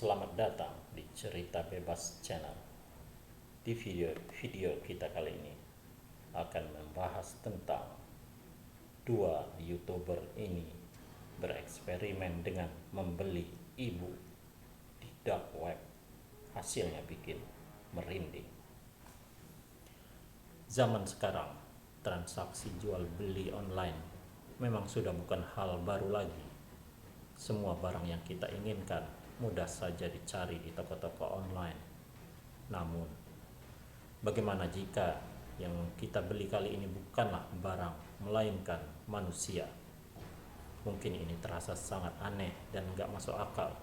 Selamat datang di Cerita Bebas Channel. Di video kita kali ini akan membahas tentang dua YouTuber ini bereksperimen dengan membeli ibu di dark web. Hasilnya bikin merinding. Zaman sekarang, transaksi jual beli online memang sudah bukan hal baru lagi. Semua barang yang kita inginkan mudah saja dicari di toko-toko online. Namun, bagaimana jika yang kita beli kali ini bukanlah barang, melainkan manusia? Mungkin ini terasa sangat aneh dan gak masuk akal.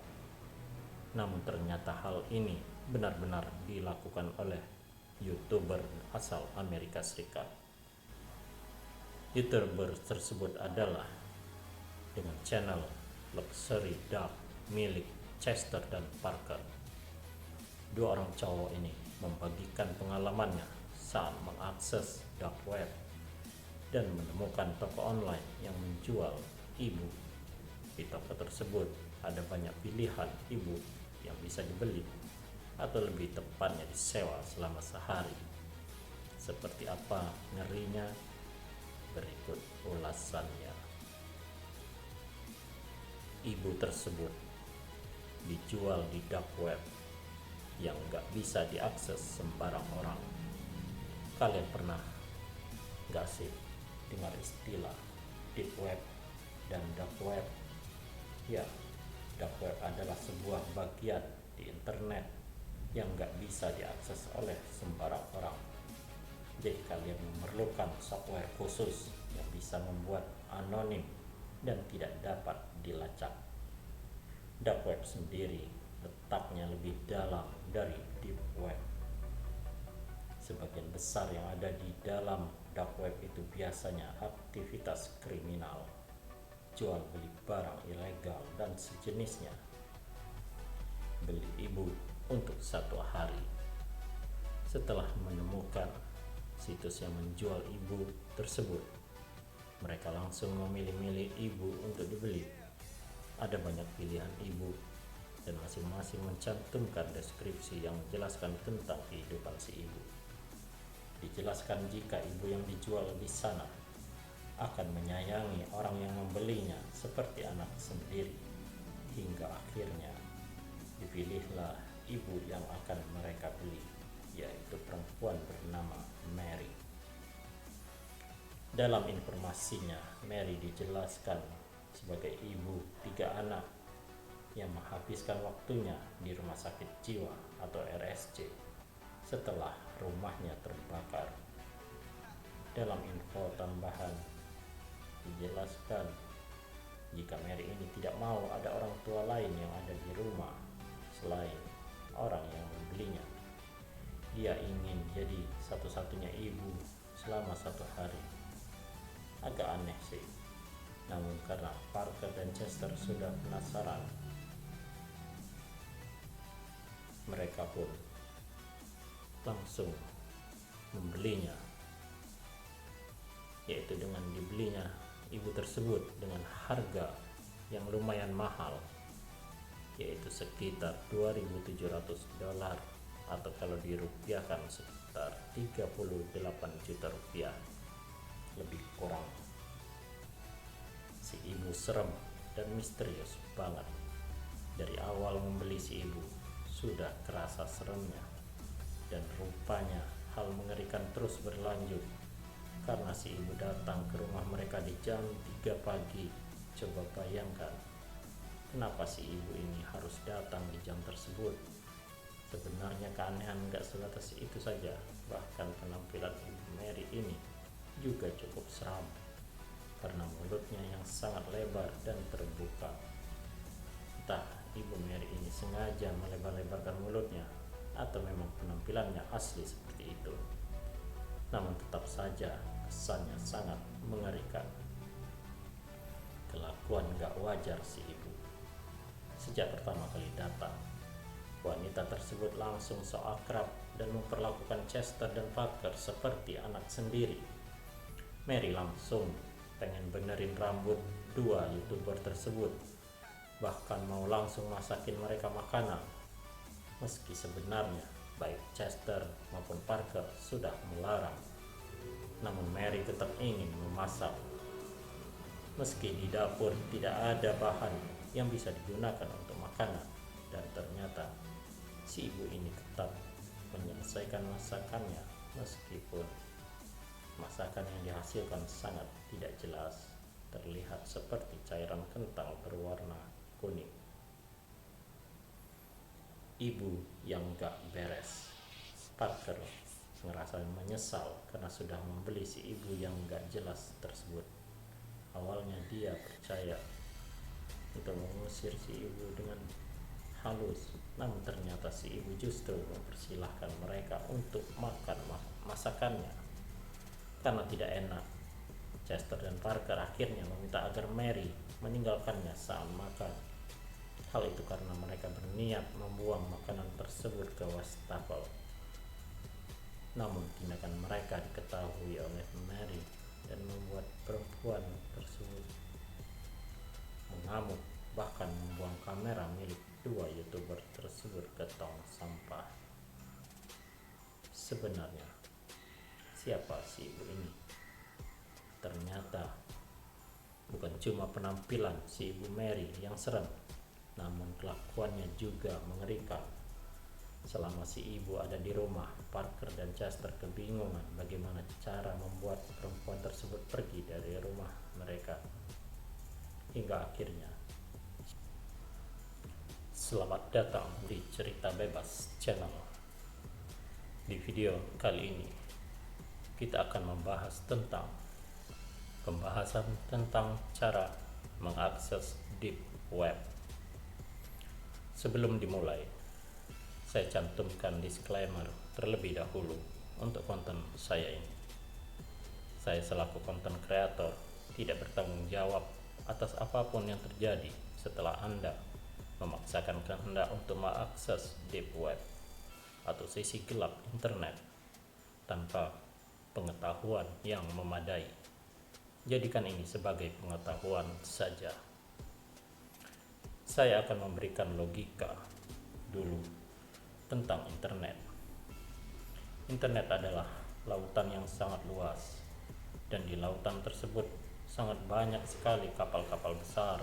Namun ternyata hal ini benar-benar dilakukan oleh YouTuber asal Amerika Serikat. YouTuber tersebut adalah dengan channel Luxury Dark milik Chester dan Parker. Dua orang cowok ini membagikan pengalamannya saat mengakses dark web dan menemukan toko online yang menjual ibu. Di toko tersebut ada banyak pilihan ibu yang bisa dibeli atau lebih tepatnya disewa selama sehari. Seperti apa ngerinya? Berikut ulasannya. Ibu tersebut dijual di dark web yang gak bisa diakses sembarang orang. Kalian pernah gak sih dengar istilah deep web dan dark web? Ya, dark web adalah sebuah bagian di internet yang gak bisa diakses oleh sembarang orang. Jadi kalian memerlukan software khusus yang bisa membuat anonim dan tidak dapat dilacak. Dark web sendiri letaknya lebih dalam dari deep web. Sebagian besar yang ada di dalam dark web itu biasanya aktivitas kriminal, jual beli barang ilegal dan sejenisnya. Beli ibu untuk satu hari. Setelah menemukan situs yang menjual ibu tersebut, mereka langsung memilih-milih ibu untuk dibeli. Ada banyak pilihan ibu dan masing-masing mencantumkan deskripsi yang menjelaskan tentang kehidupan si ibu. Dijelaskan jika ibu yang dijual di sana akan menyayangi orang yang membelinya seperti anak sendiri. Hingga akhirnya dipilihlah ibu yang akan mereka beli, yaitu perempuan bernama Mary. Dalam informasinya, Mary dijelaskan sebagai ibu 3 anak yang menghabiskan waktunya di rumah sakit jiwa atau RSJ setelah rumahnya terbakar. Dalam info tambahan dijelaskan jika Mary ini tidak mau ada orang tua lain yang ada di rumah selain orang yang membelinya. Dia ingin jadi satu-satunya ibu selama 1 hari. Agak aneh sih. Namun karena Parker dan Chester sudah penasaran, mereka pun langsung membelinya, yaitu dengan dibelinya ibu tersebut dengan harga yang lumayan mahal, yaitu sekitar $2.700 atau kalau dirupiahkan sekitar 38 juta rupiah lebih kurang. Si ibu serem dan misterius banget. Dari awal membeli si ibu sudah kerasa seremnya, dan rupanya hal mengerikan terus berlanjut karena si ibu datang ke rumah mereka di jam 3 pagi. Coba bayangkan, kenapa si ibu ini harus datang di jam tersebut? Sebenarnya keanehan gak sebatas itu saja, bahkan penampilan ibu Mary ini juga cukup seram karena mulutnya yang sangat lebar dan terbuka. Entah ibu Mary ini sengaja melebar-lebarkan mulutnya atau memang penampilannya asli seperti itu. Namun tetap saja kesannya sangat mengerikan. Kelakuan gak wajar si ibu. Sejak pertama kali datang, wanita tersebut langsung so akrab dan memperlakukan Chester dan Parker seperti anak sendiri. Mary langsung pengen benerin rambut dua YouTuber tersebut, bahkan mau langsung masakin mereka makanan Meski sebenarnya baik Chester maupun Parker sudah melarang, namun Mary tetap ingin memasak. Meski di dapur tidak ada bahan yang bisa digunakan untuk makanan, dan ternyata si ibu ini tetap menyelesaikan masakannya meskipun masakan yang dihasilkan sangat tidak jelas, terlihat seperti cairan kental berwarna kuning. Ibu yang gak beres. Parker merasa menyesal karena sudah membeli si ibu yang gak jelas tersebut. Awalnya dia percaya untuk mengusir si ibu dengan halus, namun ternyata si ibu justru mempersilahkan mereka untuk makan masakannya karena tidak enak. Chester dan Parker akhirnya meminta agar Mary meninggalkannya saat makan. Hal itu karena mereka berniat membuang makanan tersebut ke wastafel. Namun tindakan mereka diketahui oleh Mary dan membuat perempuan tersebut mengamuk, bahkan membuang kamera milik dua YouTuber tersebut ke tong sampah. Sebenarnya siapa si ibu ini? Ternyata bukan cuma penampilan si ibu Mary yang serem, namun kelakuannya juga mengerikan. Selama si ibu ada di rumah, Parker dan Chester kebingungan bagaimana cara membuat perempuan tersebut pergi dari rumah mereka. Hingga akhirnya, selamat datang di Cerita Bebas Channel. Di video kali ini, kita akan membahas tentang pembahasan tentang cara mengakses deep web. Sebelum dimulai, saya cantumkan disclaimer terlebih dahulu untuk konten saya ini. Saya selaku konten kreator tidak bertanggung jawab atas apapun yang terjadi setelah Anda memaksakan kehendak untuk mengakses deep web atau sisi gelap internet tanpa pengetahuan yang memadai. Jadikan ini sebagai pengetahuan saja. Saya akan memberikan logika dulu tentang internet. Internet adalah lautan yang sangat luas, dan di lautan tersebut sangat banyak sekali kapal-kapal besar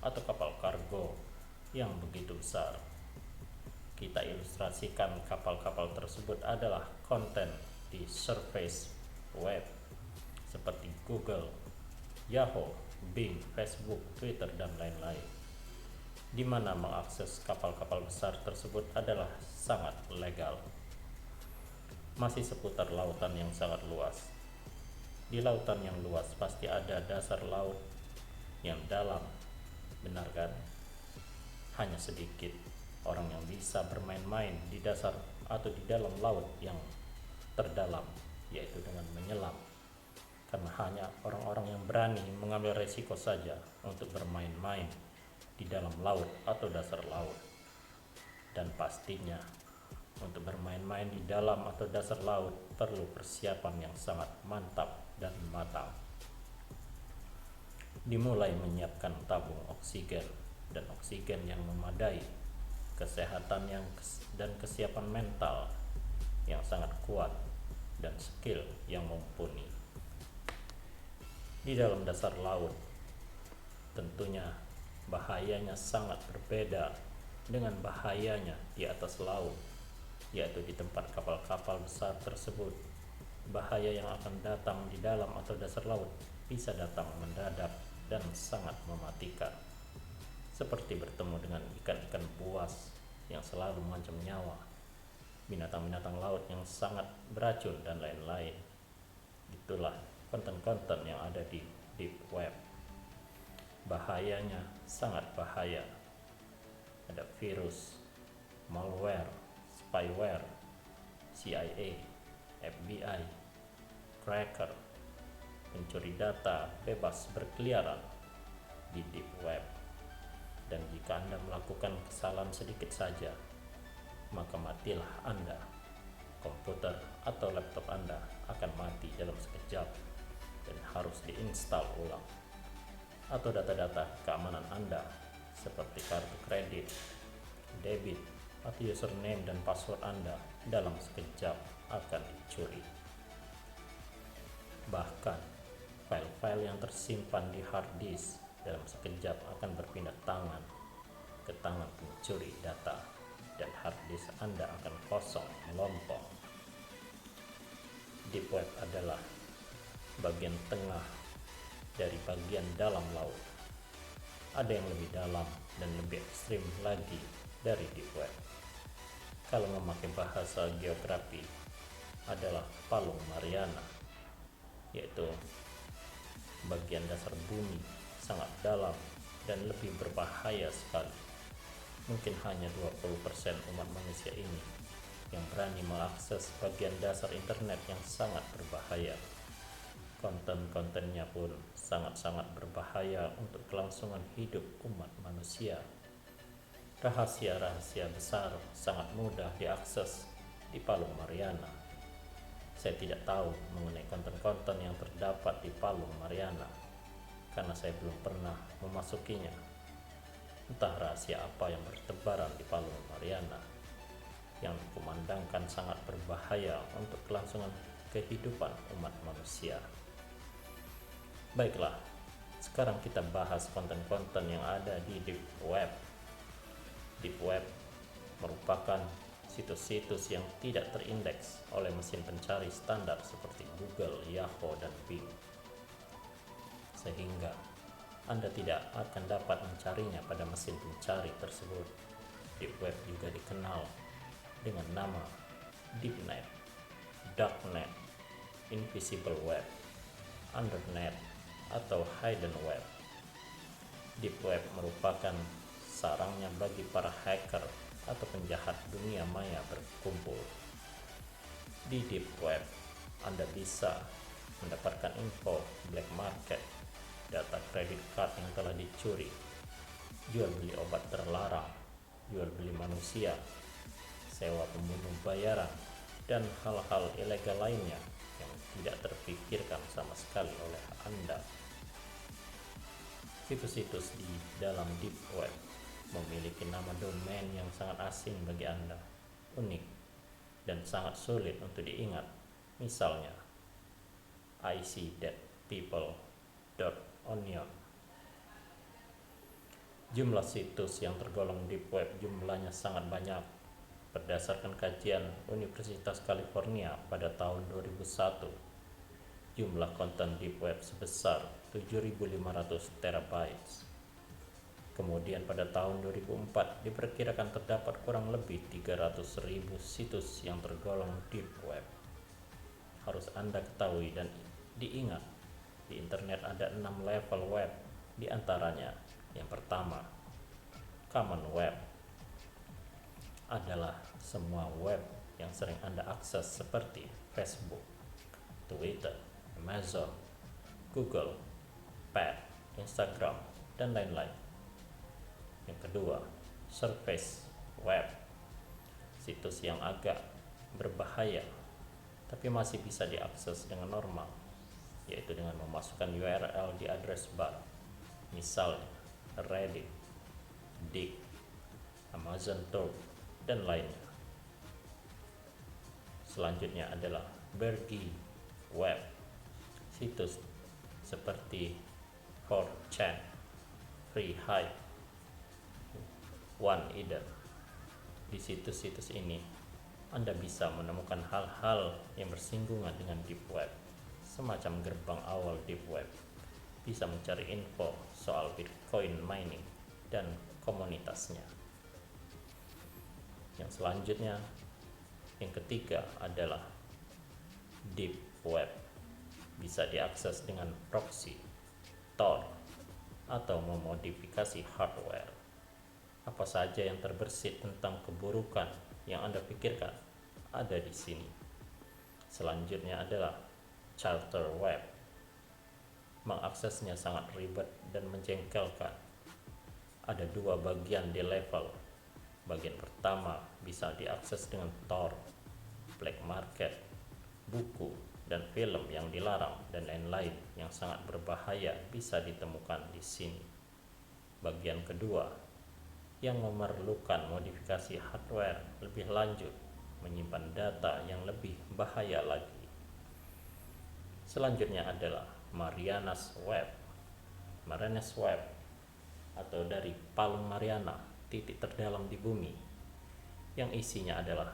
atau kapal kargo yang begitu besar. Kita ilustrasikan kapal-kapal tersebut adalah konten di surface web seperti Google, Yahoo, Bing, Facebook, Twitter, dan lain-lain, di mana mengakses kapal-kapal besar tersebut adalah sangat legal. Masih seputar lautan yang sangat luas. Di lautan yang luas pasti ada dasar laut yang dalam, benar kan? Hanya sedikit orang yang bisa bermain-main di dasar atau di dalam laut yang terdalam, yaitu dengan menyelam. Karena hanya orang-orang yang berani mengambil resiko saja untuk bermain-main di dalam laut atau dasar laut. Dan pastinya untuk bermain-main di dalam atau dasar laut perlu persiapan yang sangat mantap dan matang. Dimulai menyiapkan tabung oksigen dan oksigen yang memadai, kesehatan dan kesiapan mental yang sangat kuat, dan skill yang mumpuni. Di dalam dasar laut tentunya bahayanya sangat berbeda dengan bahayanya di atas laut, yaitu di tempat kapal-kapal besar tersebut. Bahaya yang akan datang di dalam atau dasar laut bisa datang mendadak dan sangat mematikan, seperti bertemu dengan ikan-ikan buas yang selalu mengancam nyawa, binatang-binatang laut yang sangat beracun, dan lain-lain. Itulah konten-konten yang ada di deep web. Bahayanya sangat bahaya. Ada virus, malware, spyware, CIA, FBI, cracker, pencuri data bebas berkeliaran di deep web. Dan jika Anda melakukan kesalahan sedikit saja, maka matilah Anda. Komputer atau laptop Anda akan mati dalam sekejap dan harus diinstal ulang. Atau data-data keamanan Anda seperti kartu kredit, debit, atau username dan password Anda dalam sekejap akan dicuri. Bahkan, file-file yang tersimpan di hard disk dalam sekejap akan berpindah tangan ke tangan pencuri data dan hard disk Anda akan kosong melompong. Deep web adalah bagian tengah dari bagian dalam laut. Ada yang lebih dalam dan lebih ekstrim lagi dari deep web. Kalau memakai bahasa geografi, adalah Palung Mariana, yaitu bagian dasar bumi sangat dalam dan lebih berbahaya sekali. Mungkin hanya 20% umat manusia ini yang berani mengakses bagian dasar internet yang sangat berbahaya. Konten-kontennya pun sangat-sangat berbahaya untuk kelangsungan hidup umat manusia. Rahasia-rahasia besar sangat mudah diakses di Palung Mariana. Saya tidak tahu mengenai konten-konten yang terdapat di Palung Mariana karena saya belum pernah memasukinya. Entah rahasia apa yang bertebaran di Palung Mariana yang dikumandangkan sangat berbahaya untuk kelangsungan kehidupan umat manusia. Baiklah, sekarang kita bahas konten-konten yang ada di Deep Web. Deep Web merupakan situs-situs yang tidak terindeks oleh mesin pencari standar seperti Google, Yahoo, dan Bing. Sehingga Anda tidak akan dapat mencarinya pada mesin pencari tersebut. Deep Web juga dikenal dengan nama Deepnet, Darknet, Invisible Web, Undernet, atau Hidden Web. Deep Web merupakan sarangnya bagi para hacker atau penjahat dunia maya berkumpul. Di Deep Web, Anda bisa mendapatkan info black market, data kredit card yang telah dicuri, jual beli obat terlarang, jual beli manusia, sewa pembunuh bayaran, dan hal-hal ilegal lainnya yang tidak terpikirkan sama sekali oleh Anda. Situs-situs di dalam Deep Web memiliki nama domain yang sangat asing bagi Anda, unik, dan sangat sulit untuk diingat. Misalnya, icthatpeople.onion. Jumlah situs yang tergolong Deep Web jumlahnya sangat banyak. Berdasarkan kajian Universitas California pada tahun 2001, jumlah konten Deep Web sebesar 7.500 terabytes. Kemudian pada tahun 2004 diperkirakan terdapat kurang lebih 300.000 situs yang tergolong Deep Web. Harus Anda ketahui dan diingat, di internet ada 6 level web, di antaranya yang pertama, Common Web, adalah semua web yang sering Anda akses seperti Facebook, Twitter, Amazon, Google, Pad, Instagram, dan lain-lain. Yang kedua, Surface Web, situs yang agak berbahaya tapi masih bisa diakses dengan normal, yaitu dengan memasukkan URL di address bar, misalnya Reddit, Digg, Amazon Tor, dan lainnya. Selanjutnya adalah Bergy Web, situs seperti 4chan, Freehive, OneEden. Di situs-situs ini Anda bisa menemukan hal-hal yang bersinggungan dengan Deep Web, semacam gerbang awal Deep Web. Bisa mencari info soal Bitcoin mining dan komunitasnya. Yang selanjutnya, yang ketiga adalah Deep Web. Bisa diakses dengan proxy, Tor, atau memodifikasi hardware. Apa saja yang terbersit tentang keburukan yang Anda pikirkan ada di sini. Selanjutnya adalah Charter Web. Mengaksesnya sangat ribet dan menjengkelkan. Ada 2 bagian di level. Bagian pertama bisa diakses dengan Tor, black market, buku, dan film yang dilarang, dan lain-lain yang sangat berbahaya bisa ditemukan di sini. Bagian kedua yang memerlukan modifikasi hardware lebih lanjut, menyimpan data yang lebih bahaya lagi. Selanjutnya adalah Marianas Web. Marianas Web atau dari Palung Mariana, titik terdalam di bumi, yang isinya adalah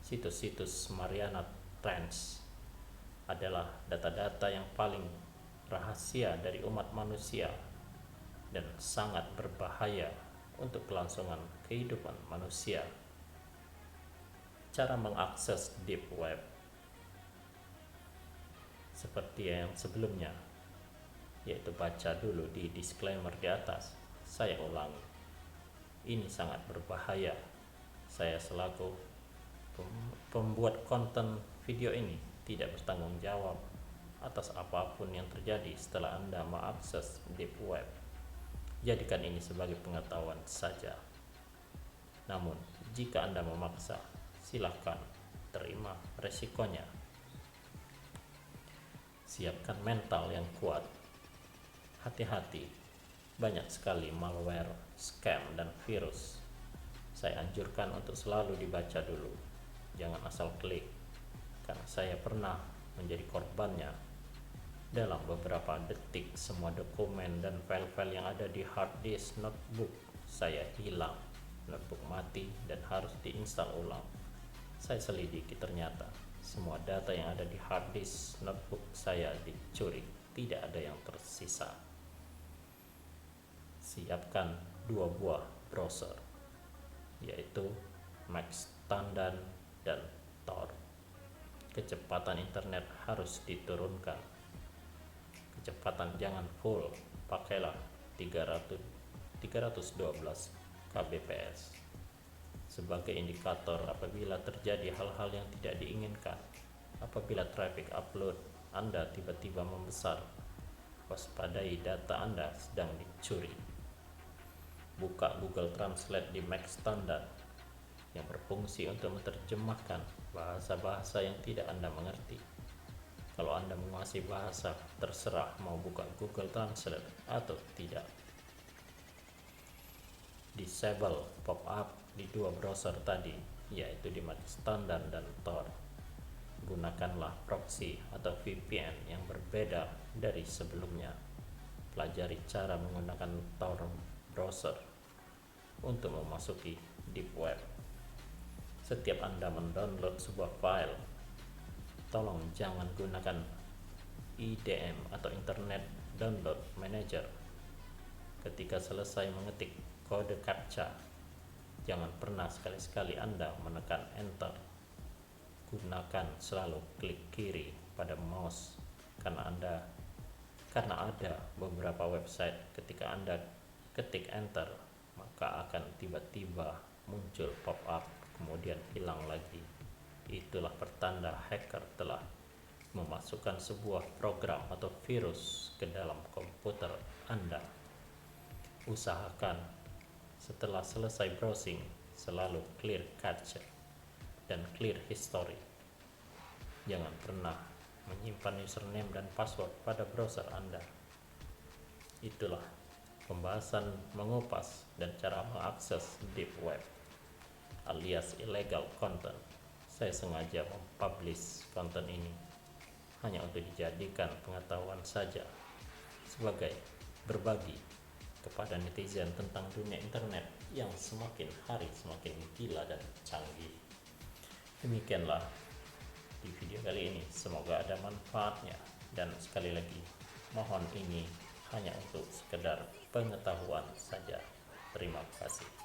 situs-situs Mariana Trench, adalah data-data yang paling rahasia dari umat manusia dan sangat berbahaya untuk kelangsungan kehidupan manusia. Cara mengakses deep web seperti yang sebelumnya, yaitu baca dulu di disclaimer di atas. Saya ulangi, ini sangat berbahaya. Saya selaku pembuat konten video ini tidak bertanggung jawab atas apapun yang terjadi setelah Anda mengakses deep web. Jadikan ini sebagai pengetahuan saja. Namun, jika Anda memaksa, silakan terima resikonya. Siapkan mental yang kuat. Hati-hati, banyak sekali malware, scam, dan virus. Saya anjurkan untuk selalu dibaca dulu. Jangan asal klik, karena saya pernah menjadi korbannya. Dalam beberapa detik, semua dokumen dan file-file yang ada di hard disk notebook saya hilang. Notebook mati dan harus diinstal ulang. Saya selidiki, ternyata semua data yang ada di hard disk notebook saya dicuri. Tidak ada yang tersisa. Siapkan 2 buah browser, yaitu Mac Standard dan Tor. Kecepatan internet harus diturunkan. Kecepatan jangan full, pakailah 312 kbps sebagai indikator apabila terjadi hal-hal yang tidak diinginkan. Apabila traffic upload Anda tiba-tiba membesar, waspadai data Anda sedang dicuri. Buka Google Translate di Mac Standard yang berfungsi untuk menerjemahkan bahasa-bahasa yang tidak Anda mengerti. Kalau Anda menguasai bahasa, terserah mau buka Google Translate atau tidak. Disable pop-up di 2 browser tadi, yaitu di Mac Standard dan Tor. Gunakanlah proxy atau VPN yang berbeda dari sebelumnya. Pelajari cara menggunakan Tor browser untuk memasuki deep web. Setiap Anda mendownload sebuah file, tolong jangan gunakan IDM atau Internet Download Manager. Ketika selesai mengetik kode captcha, jangan pernah sekali-sekali Anda menekan enter. Gunakan selalu klik kiri pada mouse, karena ada beberapa website ketika Anda ketik enter, maka akan tiba-tiba muncul pop-up kemudian hilang lagi. Itulah pertanda hacker telah memasukkan sebuah program atau virus ke dalam komputer Anda. Usahakan setelah selesai browsing selalu clear cache dan clear history. Jangan pernah menyimpan username dan password pada browser Anda. Itulah pembahasan mengupas dan cara mengakses deep web alias illegal content. Saya sengaja mempublish konten ini hanya untuk dijadikan pengetahuan saja, sebagai berbagi kepada netizen tentang dunia internet yang semakin hari semakin gila dan canggih. Demikianlah di video kali ini, semoga ada manfaatnya, dan sekali lagi mohon ini hanya untuk sekedar pengetahuan saja. Terima kasih.